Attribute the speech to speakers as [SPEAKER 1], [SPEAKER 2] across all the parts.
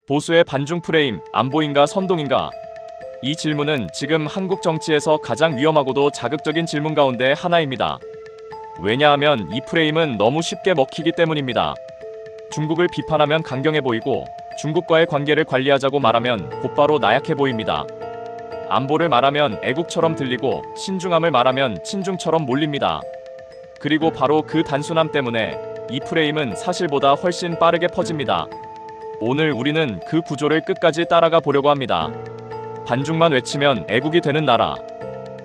[SPEAKER 1] 보수의 반중 프레임, 안보인가 선동인가? 이 질문은 지금 한국 정치에서 가장 위험하고도 자극적인 질문 가운데 하나입니다. 왜냐하면 이 프레임은 너무 쉽게 먹히기 때문입니다. 중국을 비판하면 강경해 보이고 중국과의 관계를 관리하자고 말하면 곧바로 나약해 보입니다. 안보를 말하면 애국처럼 들리고 신중함을 말하면 친중처럼 몰립니다. 그리고 바로 그 단순함 때문에 이 프레임은 사실보다 훨씬 빠르게 퍼집니다. 오늘 우리는 그 구조를 끝까지 따라가 보려고 합니다. 반중만 외치면 애국이 되는 나라.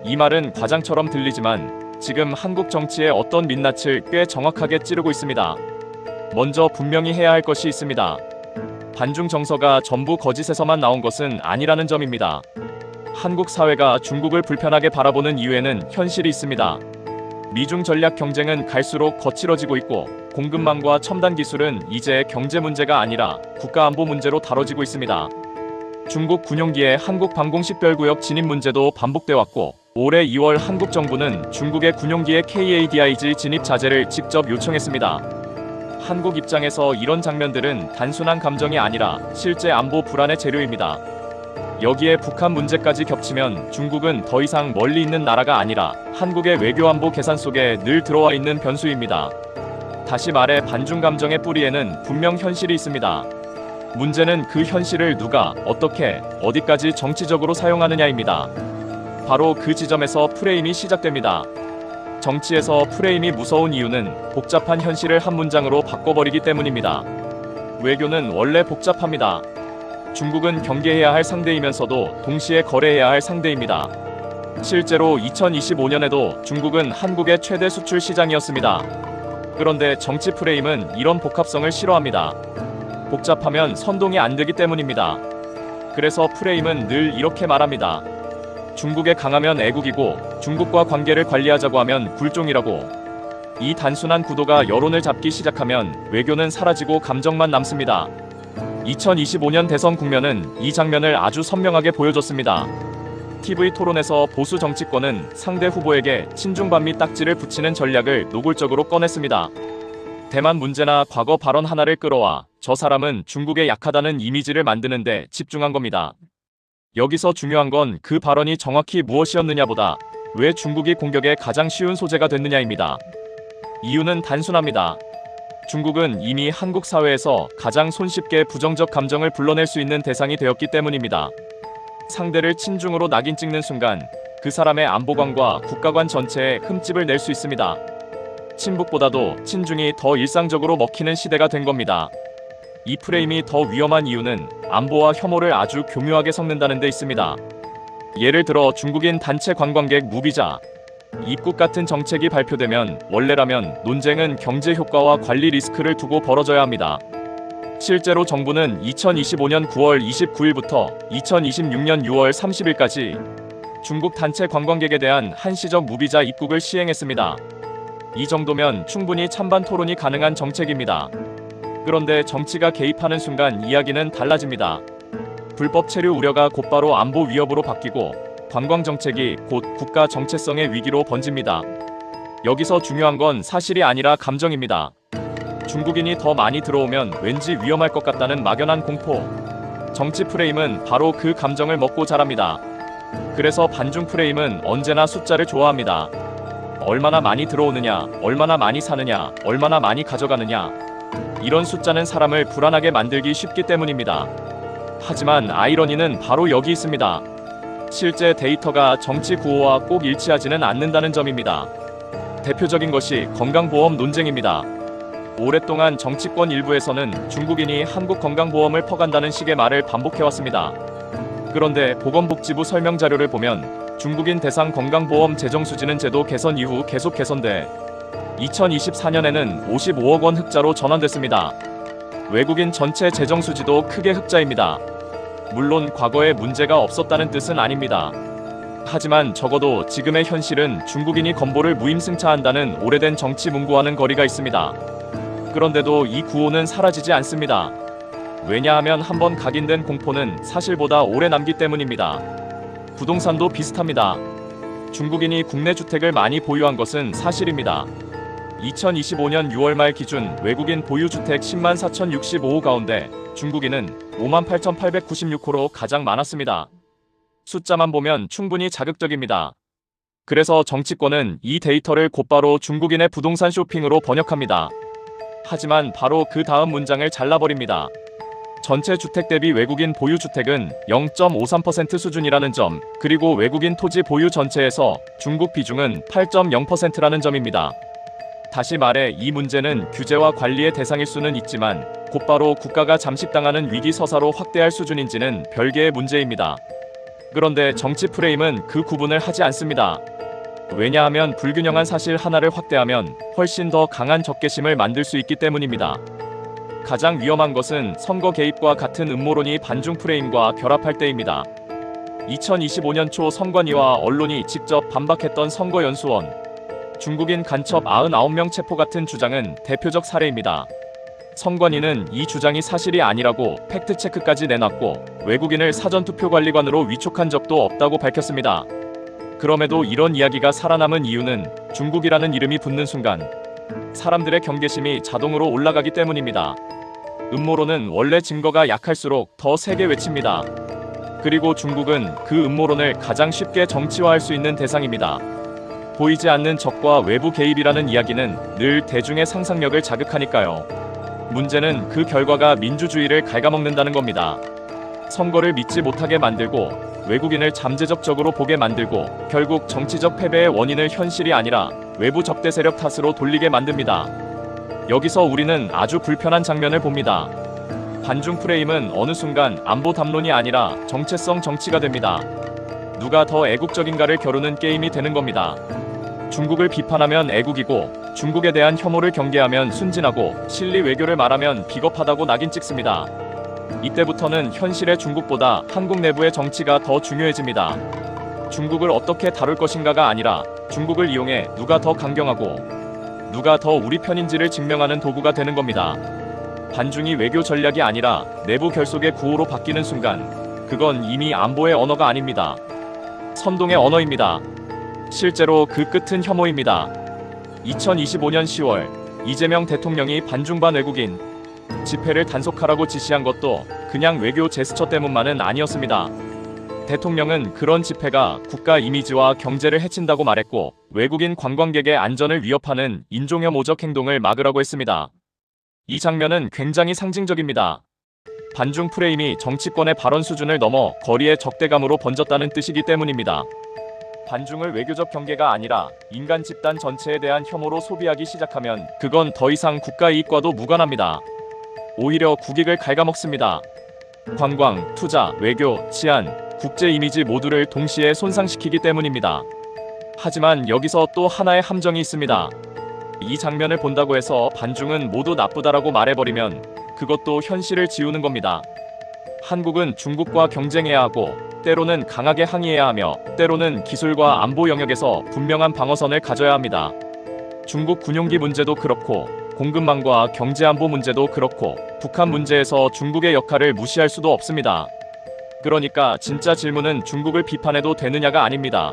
[SPEAKER 1] 이 말은 과장처럼 들리지만 지금 한국 정치의 어떤 민낯을 꽤 정확하게 찌르고 있습니다. 먼저 분명히 해야 할 것이 있습니다. 반중 정서가 전부 거짓에서만 나온 것은 아니라는 점입니다. 한국 사회가 중국을 불편하게 바라보는 이유에는 현실이 있습니다. 미중 전략 경쟁은 갈수록 거칠어지고 있고 공급망과 첨단 기술은 이제 경제 문제가 아니라 국가안보 문제로 다뤄지고 있습니다. 중국 군용기의 한국 방공식별구역 진입 문제도 반복돼 왔고 올해 2월 한국 정부는 중국의 군용기의 KADIG 진입 자제를 직접 요청했습니다. 한국 입장에서 이런 장면들은 단순한 감정이 아니라 실제 안보 불안의 재료입니다. 여기에 북한 문제까지 겹치면 중국은 더 이상 멀리 있는 나라가 아니라 한국의 외교안보 계산 속에 늘 들어와 있는 변수입니다. 다시 말해 반중 감정의 뿌리에는 분명 현실이 있습니다. 문제는 그 현실을 누가, 어떻게, 어디까지 정치적으로 사용하느냐입니다. 바로 그 지점에서 프레임이 시작됩니다. 정치에서 프레임이 무서운 이유는 복잡한 현실을 한 문장으로 바꿔버리기 때문입니다. 외교는 원래 복잡합니다. 중국은 경계해야 할 상대이면서도 동시에 거래해야 할 상대입니다. 실제로 2025년에도 중국은 한국의 최대 수출 시장이었습니다. 그런데 정치 프레임은 이런 복합성을 싫어합니다. 복잡하면 선동이 안 되기 때문입니다. 그래서 프레임은 늘 이렇게 말합니다. 중국에 강하면 애국이고 중국과 관계를 관리하자고 하면 굴종이라고. 이 단순한 구도가 여론을 잡기 시작하면 외교는 사라지고 감정만 남습니다. 2025년 대선 국면은 이 장면을 아주 선명하게 보여줬습니다. TV 토론에서 보수 정치권은 상대 후보에게 친중반미 딱지를 붙이는 전략을 노골적으로 꺼냈습니다. 대만 문제나 과거 발언 하나를 끌어와 저 사람은 중국에 약하다는 이미지를 만드는 데 집중한 겁니다. 여기서 중요한 건 그 발언이 정확히 무엇이었느냐보다 왜 중국이 공격에 가장 쉬운 소재가 됐느냐입니다. 이유는 단순합니다. 중국은 이미 한국 사회에서 가장 손쉽게 부정적 감정을 불러낼 수 있는 대상이 되었기 때문입니다. 상대를 친중으로 낙인 찍는 순간 그 사람의 안보관과 국가관 전체에 흠집을 낼 수 있습니다. 친북보다도 친중이 더 일상적으로 먹히는 시대가 된 겁니다. 이 프레임이 더 위험한 이유는 안보와 혐오를 아주 교묘하게 섞는다는 데 있습니다. 예를 들어 중국인 단체 관광객 무비자, 입국 같은 정책이 발표되면 원래라면 논쟁은 경제 효과와 관리 리스크를 두고 벌어져야 합니다. 실제로 정부는 2025년 9월 29일부터 2026년 6월 30일까지 중국 단체 관광객에 대한 한시적 무비자 입국을 시행했습니다. 이 정도면 충분히 찬반 토론이 가능한 정책입니다. 그런데 정치가 개입하는 순간 이야기는 달라집니다. 불법 체류 우려가 곧바로 안보 위협으로 바뀌고 관광정책이 곧 국가 정체성의 위기로 번집니다. 여기서 중요한 건 사실이 아니라 감정입니다. 중국인이 더 많이 들어오면 왠지 위험할 것 같다는 막연한 공포. 정치 프레임은 바로 그 감정을 먹고 자랍니다. 그래서 반중 프레임은 언제나 숫자를 좋아합니다. 얼마나 많이 들어오느냐, 얼마나 많이 사느냐, 얼마나 많이 가져가느냐. 이런 숫자는 사람을 불안하게 만들기 쉽기 때문입니다. 하지만 아이러니는 바로 여기 있습니다. 실제 데이터가 정치 구호와 꼭 일치하지는 않는다는 점입니다. 대표적인 것이 건강보험 논쟁입니다. 오랫동안 정치권 일부에서는 중국인이 한국 건강보험을 퍼간다는 식의 말을 반복해왔습니다. 그런데 보건복지부 설명 자료를 보면 중국인 대상 건강보험 재정 수지는 제도 개선 이후 계속 개선돼 2024년에는 55억 원 흑자로 전환됐습니다. 외국인 전체 재정 수지도 크게 흑자입니다. 물론 과거에 문제가 없었다는 뜻은 아닙니다. 하지만 적어도 지금의 현실은 중국인이 건보를 무임승차한다는 오래된 정치 문구와는 거리가 있습니다. 그런데도 이 구호는 사라지지 않습니다. 왜냐하면 한번 각인된 공포는 사실보다 오래 남기 때문입니다. 부동산도 비슷합니다. 중국인이 국내 주택을 많이 보유한 것은 사실입니다. 2025년 6월 말 기준 외국인 보유주택 10만 4,065호 가운데 중국인은 5만 8,896호로 가장 많았습니다. 숫자만 보면 충분히 자극적입니다. 그래서 정치권은 이 데이터를 곧바로 중국인의 부동산 쇼핑으로 번역합니다. 하지만 바로 그 다음 문장을 잘라버립니다. 전체 주택 대비 외국인 보유 주택은 0.53% 수준이라는 점, 그리고 외국인 토지 보유 전체에서 중국 비중은 8.0%라는 점입니다. 다시 말해 이 문제는 규제와 관리의 대상일 수는 있지만 곧바로 국가가 잠식당하는 위기 서사로 확대할 수준인지는 별개의 문제입니다. 그런데 정치 프레임은 그 구분을 하지 않습니다. 왜냐하면 불균형한 사실 하나를 확대하면 훨씬 더 강한 적개심을 만들 수 있기 때문입니다. 가장 위험한 것은 선거 개입과 같은 음모론이 반중 프레임과 결합할 때입니다. 2025년 초 선관위와 언론이 직접 반박했던 선거연수원, 중국인 간첩 99명 체포 같은 주장은 대표적 사례입니다. 선관위는 이 주장이 사실이 아니라고 팩트체크까지 내놨고 외국인을 사전투표관리관으로 위촉한 적도 없다고 밝혔습니다. 그럼에도 이런 이야기가 살아남은 이유는 중국이라는 이름이 붙는 순간 사람들의 경계심이 자동으로 올라가기 때문입니다. 음모론은 원래 증거가 약할수록 더 세게 외칩니다. 그리고 중국은 그 음모론을 가장 쉽게 정치화할 수 있는 대상입니다. 보이지 않는 적과 외부 개입이라는 이야기는 늘 대중의 상상력을 자극하니까요. 문제는 그 결과가 민주주의를 갉아먹는다는 겁니다. 선거를 믿지 못하게 만들고 외국인을 잠재적적으로 보게 만들고 결국 정치적 패배의 원인을 현실이 아니라 외부 적대 세력 탓으로 돌리게 만듭니다. 여기서 우리는 아주 불편한 장면을 봅니다. 반중 프레임은 어느 순간 안보 담론이 아니라 정체성 정치가 됩니다. 누가 더 애국적인가를 겨루는 게임이 되는 겁니다. 중국을 비판하면 애국이고 중국에 대한 혐오를 경계하면 순진하고 실리 외교를 말하면 비겁하다고 낙인 찍습니다. 이때부터는 현실의 중국보다 한국 내부의 정치가 더 중요해집니다. 중국을 어떻게 다룰 것인가가 아니라 중국을 이용해 누가 더 강경하고 누가 더 우리 편인지를 증명하는 도구가 되는 겁니다. 반중이 외교 전략이 아니라 내부 결속의 구호로 바뀌는 순간 그건 이미 안보의 언어가 아닙니다. 선동의 언어입니다. 실제로 그 끝은 혐오입니다. 2025년 10월 이재명 대통령이 반중반 외국인 집회를 단속하라고 지시한 것도 그냥 외교 제스처 때문만은 아니었습니다. 대통령은 그런 집회가 국가 이미지와 경제를 해친다고 말했고 외국인 관광객의 안전을 위협하는 인종혐오적 행동을 막으라고 했습니다. 이 장면은 굉장히 상징적입니다. 반중 프레임이 정치권의 발언 수준을 넘어 거리의 적대감으로 번졌다는 뜻이기 때문입니다. 반중을 외교적 경계가 아니라 인간 집단 전체에 대한 혐오로 소비하기 시작하면 그건 더 이상 국가 이익과도 무관합니다. 오히려 국익을 갉아먹습니다. 관광, 투자, 외교, 치안, 국제 이미지 모두를 동시에 손상시키기 때문입니다. 하지만 여기서 또 하나의 함정이 있습니다. 이 장면을 본다고 해서 반중은 모두 나쁘다라고 말해버리면 그것도 현실을 지우는 겁니다. 한국은 중국과 경쟁해야 하고 때로는 강하게 항의해야 하며 때로는 기술과 안보 영역에서 분명한 방어선을 가져야 합니다. 중국 군용기 문제도 그렇고 공급망과 경제안보 문제도 그렇고 북한 문제에서 중국의 역할을 무시할 수도 없습니다. 그러니까 진짜 질문은 중국을 비판해도 되느냐가 아닙니다.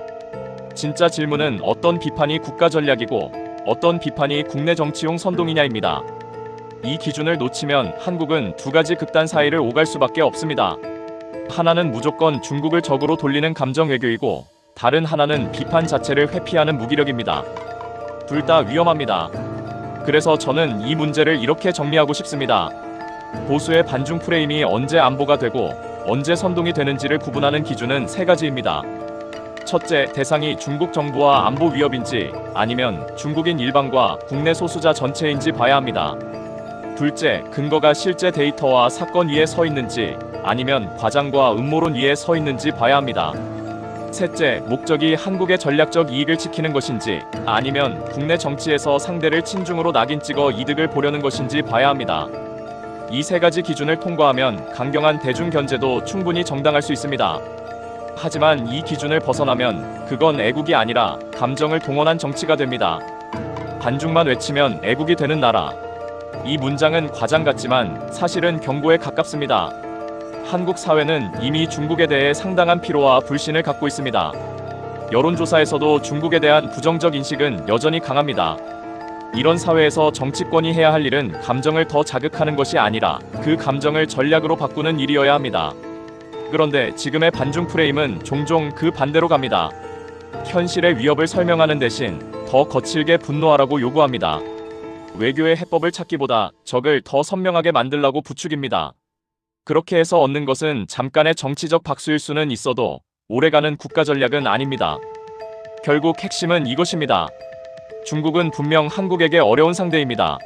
[SPEAKER 1] 진짜 질문은 어떤 비판이 국가 전략이고 어떤 비판이 국내 정치용 선동이냐입니다. 이 기준을 놓치면 한국은 두 가지 극단 사이를 오갈 수밖에 없습니다. 하나는 무조건 중국을 적으로 돌리는 감정 외교이고 다른 하나는 비판 자체를 회피하는 무기력입니다. 둘 다 위험합니다. 그래서 저는 이 문제를 이렇게 정리하고 싶습니다. 보수의 반중 프레임이 언제 안보가 되고 언제 선동이 되는지를 구분하는 기준은 세 가지입니다. 첫째, 대상이 중국 정부와 안보 위협인지 아니면 중국인 일방과 국내 소수자 전체인지 봐야 합니다. 둘째, 근거가 실제 데이터와 사건 위에 서 있는지 아니면 과장과 음모론 위에 서 있는지 봐야 합니다. 셋째, 목적이 한국의 전략적 이익을 지키는 것인지 아니면 국내 정치에서 상대를 친중으로 낙인 찍어 이득을 보려는 것인지 봐야 합니다. 이 세 가지 기준을 통과하면 강경한 대중 견제도 충분히 정당할 수 있습니다. 하지만 이 기준을 벗어나면 그건 애국이 아니라 감정을 동원한 정치가 됩니다. 반중만 외치면 애국이 되는 나라. 이 문장은 과장 같지만 사실은 경고에 가깝습니다. 한국 사회는 이미 중국에 대해 상당한 피로와 불신을 갖고 있습니다. 여론조사에서도 중국에 대한 부정적 인식은 여전히 강합니다. 이런 사회에서 정치권이 해야 할 일은 감정을 더 자극하는 것이 아니라 그 감정을 전략으로 바꾸는 일이어야 합니다. 그런데 지금의 반중 프레임은 종종 그 반대로 갑니다. 현실의 위협을 설명하는 대신 더 거칠게 분노하라고 요구합니다. 외교의 해법을 찾기보다 적을 더 선명하게 만들라고 부추깁니다. 그렇게 해서 얻는 것은 잠깐의 정치적 박수일 수는 있어도 오래가는 국가 전략은 아닙니다. 결국 핵심은 이것입니다. 중국은 분명 한국에게 어려운 상대입니다.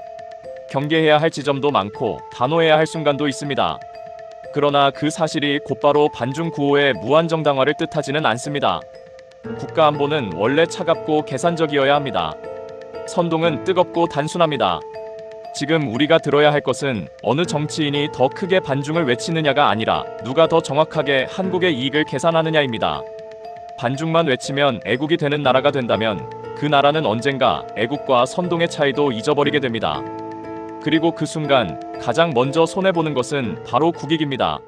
[SPEAKER 1] 경계해야 할 지점도 많고 단호해야 할 순간도 있습니다. 그러나 그 사실이 곧바로 반중 구호의 무한정당화를 뜻하지는 않습니다. 국가 안보는 원래 차갑고 계산적이어야 합니다. 선동은 뜨겁고 단순합니다. 지금 우리가 들어야 할 것은 어느 정치인이 더 크게 반중을 외치느냐가 아니라 누가 더 정확하게 한국의 이익을 계산하느냐입니다. 반중만 외치면 애국이 되는 나라가 된다면 그 나라는 언젠가 애국과 선동의 차이도 잊어버리게 됩니다. 그리고 그 순간 가장 먼저 손해보는 것은 바로 국익입니다.